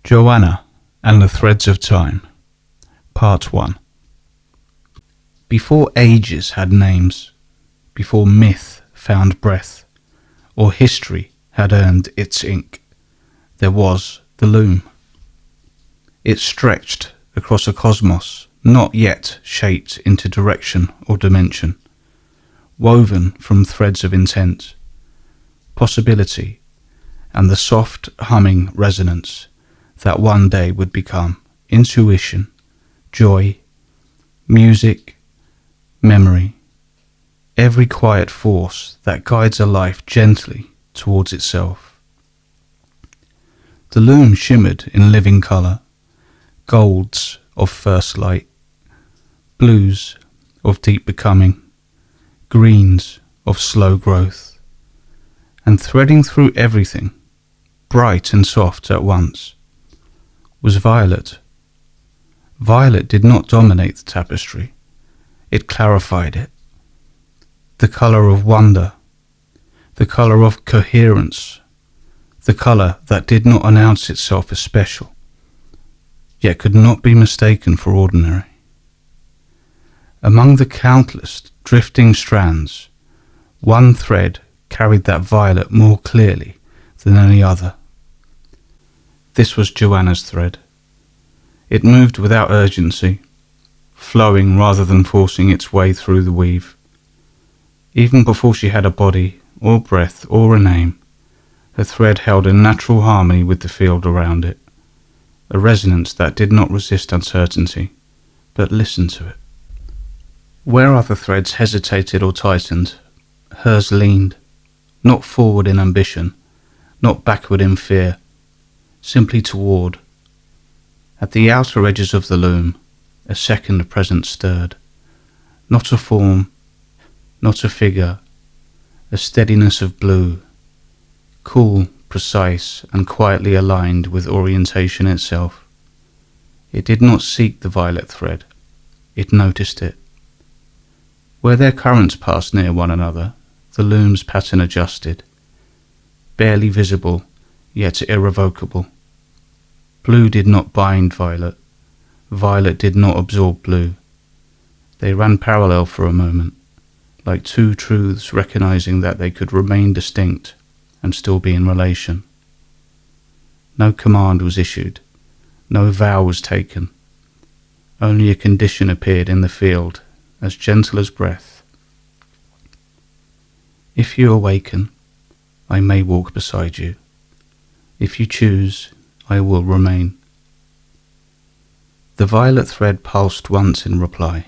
Joanna and the Threads of Time, Part 1. Before ages had names, before myth found breath, or history had earned its ink, there was the loom. It stretched across a cosmos not yet shaped into direction or dimension, woven from threads of intent, possibility, and the soft humming resonance that one day would become intuition, joy, music, memory, every quiet force that guides a life gently towards itself. The loom shimmered in living colour, golds of first light, blues of deep becoming, greens of slow growth, and threading through everything, bright and soft at once, was violet. Violet did not dominate the tapestry, it clarified it. The colour of wonder, the colour of coherence, the colour that did not announce itself as special, yet could not be mistaken for ordinary. Among the countless drifting strands, one thread carried that violet more clearly than any other. This was Joanna's thread. It moved without urgency, flowing rather than forcing its way through the weave. Even before she had a body, or breath, or a name, her thread held a natural harmony with the field around it, a resonance that did not resist uncertainty, but listened to it. Where other threads hesitated or tightened, hers leaned, not forward in ambition, not backward in fear, simply toward. At the outer edges of the loom, a second presence stirred. Not a form, not a figure, a steadiness of blue, cool, precise, and quietly aligned with orientation itself. It did not seek the violet thread, it noticed it. Where their currents passed near one another, the loom's pattern adjusted, barely visible, yet irrevocable. Blue did not bind violet, violet did not absorb blue. They ran parallel for a moment, like two truths recognizing that they could remain distinct and still be in relation. No command was issued, no vow was taken. Only a condition appeared in the field, as gentle as breath. If you awaken, I may walk beside you. If you choose, I will remain. The violet thread pulsed once in reply,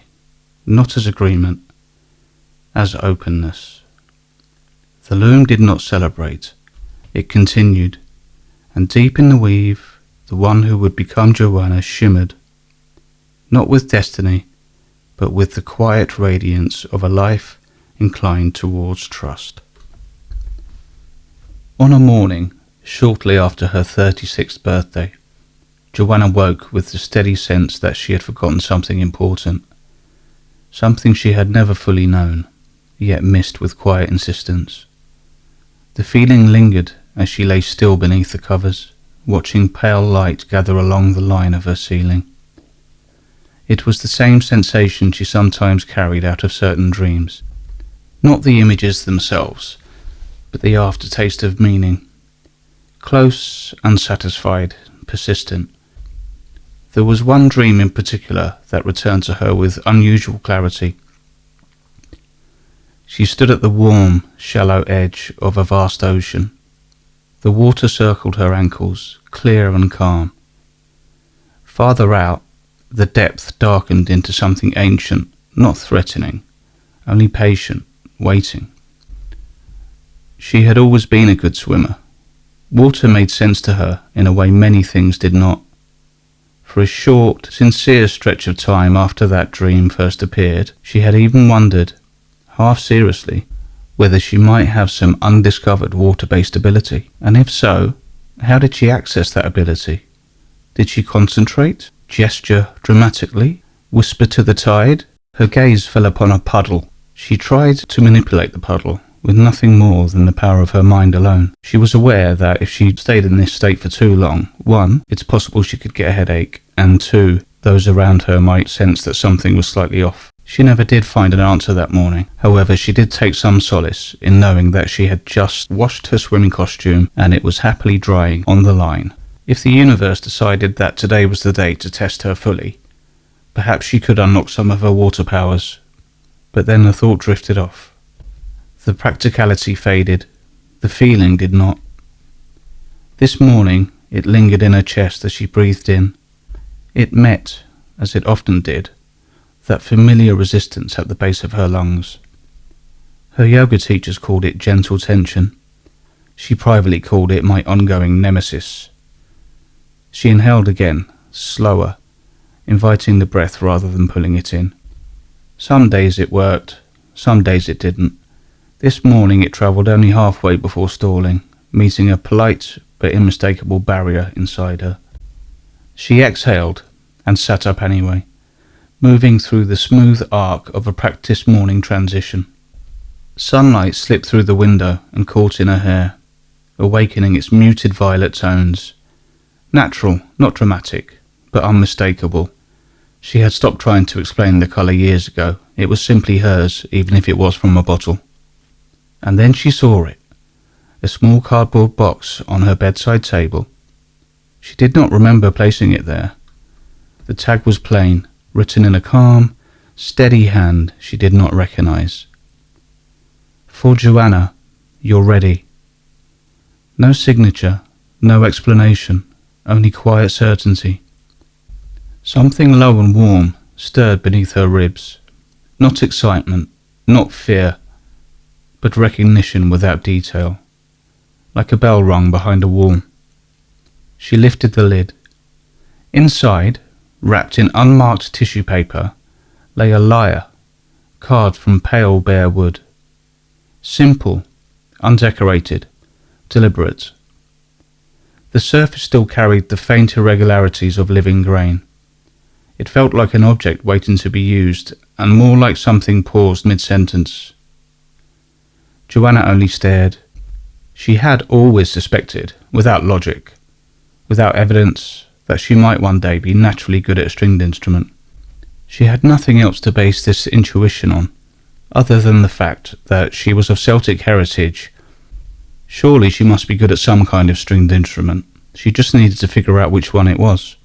not as agreement, as openness. The loom did not celebrate, it continued, and deep in the weave, the one who would become Joanna shimmered, not with destiny, but with the quiet radiance of a life inclined towards trust. On a morning, shortly after her 36th birthday, Joanna woke with the steady sense that she had forgotten something important, something she had never fully known, yet missed with quiet insistence. The feeling lingered as she lay still beneath the covers, watching pale light gather along the line of her ceiling. It was the same sensation she sometimes carried out of certain dreams, not the images themselves, but the aftertaste of meaning. Close, unsatisfied, persistent. There was one dream in particular that returned to her with unusual clarity. She stood at the warm, shallow edge of a vast ocean. The water circled her ankles, clear and calm. Farther out, the depth darkened into something ancient, not threatening, only patient, waiting. She had always been a good swimmer. Water made sense to her in a way many things did not. For a short, sincere stretch of time after that dream first appeared, she had even wondered, half seriously, whether she might have some undiscovered water-based ability, and if so, how did she access that ability? Did she concentrate, gesture dramatically, whisper to the tide? Her gaze fell upon a puddle. She tried to manipulate the puddle, with nothing more than the power of her mind alone. She was aware that if she stayed in this state for too long, 1, it's possible she could get a headache, and 2, those around her might sense that something was slightly off. She never did find an answer that morning. However, she did take some solace in knowing that she had just washed her swimming costume and it was happily drying on the line. If the universe decided that today was the day to test her fully, perhaps she could unlock some of her water powers. But then the thought drifted off. The practicality faded. The feeling did not. This morning it lingered in her chest as she breathed in. It met, as it often did, that familiar resistance at the base of her lungs. Her yoga teachers called it gentle tension. She privately called it my ongoing nemesis. She inhaled again, slower, inviting the breath rather than pulling it in. Some days it worked, some days it didn't. This morning it travelled only halfway before stalling, meeting a polite but unmistakable barrier inside her. She exhaled and sat up anyway, moving through the smooth arc of a practiced morning transition. Sunlight slipped through the window and caught in her hair, awakening its muted violet tones. Natural, not dramatic, but unmistakable. She had stopped trying to explain the colour years ago. It was simply hers, even if it was from a bottle. And then she saw it, a small cardboard box on her bedside table. She did not remember placing it there. The tag was plain, written in a calm, steady hand she did not recognise. For Joanna, you're ready. No signature, no explanation, only quiet certainty. Something low and warm stirred beneath her ribs. Not excitement, not fear, but recognition without detail, like a bell rung behind a wall. She lifted the lid. Inside, wrapped in unmarked tissue paper, lay a lyre, carved from pale bare wood. Simple, undecorated, deliberate. The surface still carried the faint irregularities of living grain. It felt like an object waiting to be used, and more like something paused mid-sentence. Joanna only stared. She had always suspected, without logic, without evidence, that she might one day be naturally good at a stringed instrument. She had nothing else to base this intuition on, other than the fact that she was of Celtic heritage. Surely she must be good at some kind of stringed instrument. She just needed to figure out which one it was.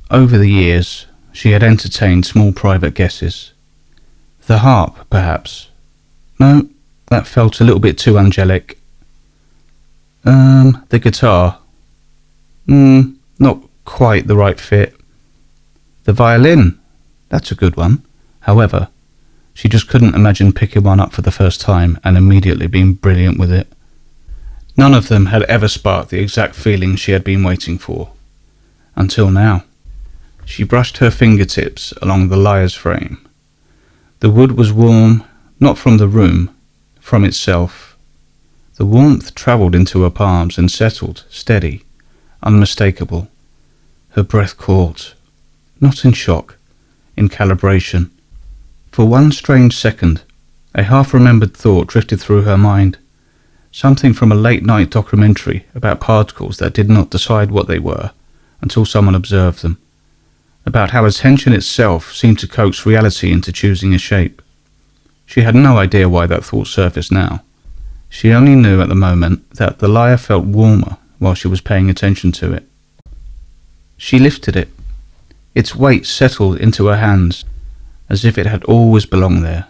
Over the years, she had entertained small private guesses. The harp, perhaps. No, that felt a little bit too angelic. The guitar. Not quite the right fit. The violin. That's a good one. However, she just couldn't imagine picking one up for the first time and immediately being brilliant with it. None of them had ever sparked the exact feeling she had been waiting for. Until now. She brushed her fingertips along the lyre's frame. The wood was warm, not from the room, from itself. The warmth travelled into her palms and settled, steady, unmistakable. Her breath caught, not in shock, in calibration. For one strange second, a half-remembered thought drifted through her mind. Something from a late-night documentary about particles that did not decide what they were until someone observed them. About how attention itself seemed to coax reality into choosing a shape. She had no idea why that thought surfaced now. She only knew at the moment that the lyre felt warmer while she was paying attention to it. She lifted it. Its weight settled into her hands, as if it had always belonged there,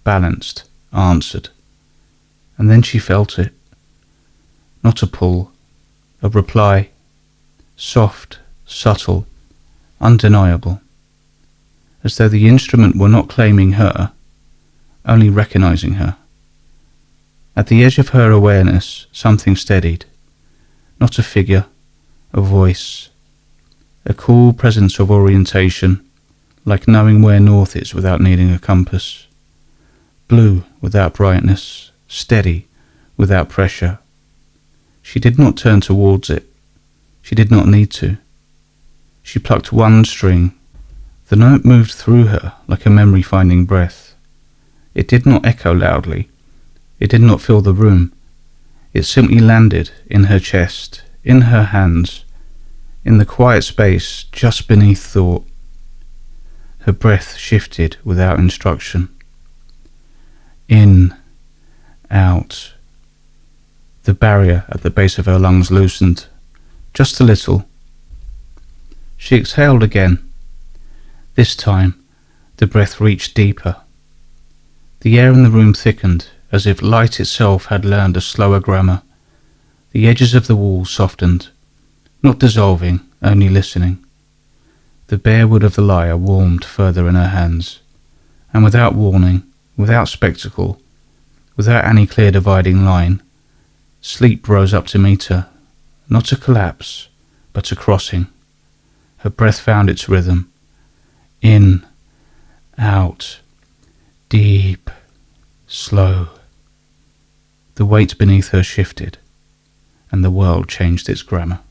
balanced, answered. And then she felt it. Not a pull, a reply. Soft, subtle, undeniable. As though the instrument were not claiming her, only recognizing her. At the edge of her awareness, something steadied. Not a figure, a voice. A cool presence of orientation, like knowing where north is without needing a compass. Blue without brightness, steady without pressure. She did not turn towards it. She did not need to. She plucked one string. The note moved through her like a memory finding breath. It did not echo loudly. It did not fill the room. It simply landed in her chest, in her hands, in the quiet space just beneath thought. Her breath shifted without instruction. In, out. The barrier at the base of her lungs loosened, just a little. She exhaled again. This time, the breath reached deeper. The air in the room thickened, as if light itself had learned a slower grammar. The edges of the walls softened, not dissolving, only listening. The bare wood of the lyre warmed further in her hands, and without warning, without spectacle, without any clear dividing line, sleep rose up to meet her, not a collapse, but a crossing. Her breath found its rhythm. In, out, deep, slow. The weight beneath her shifted, and the world changed its grammar.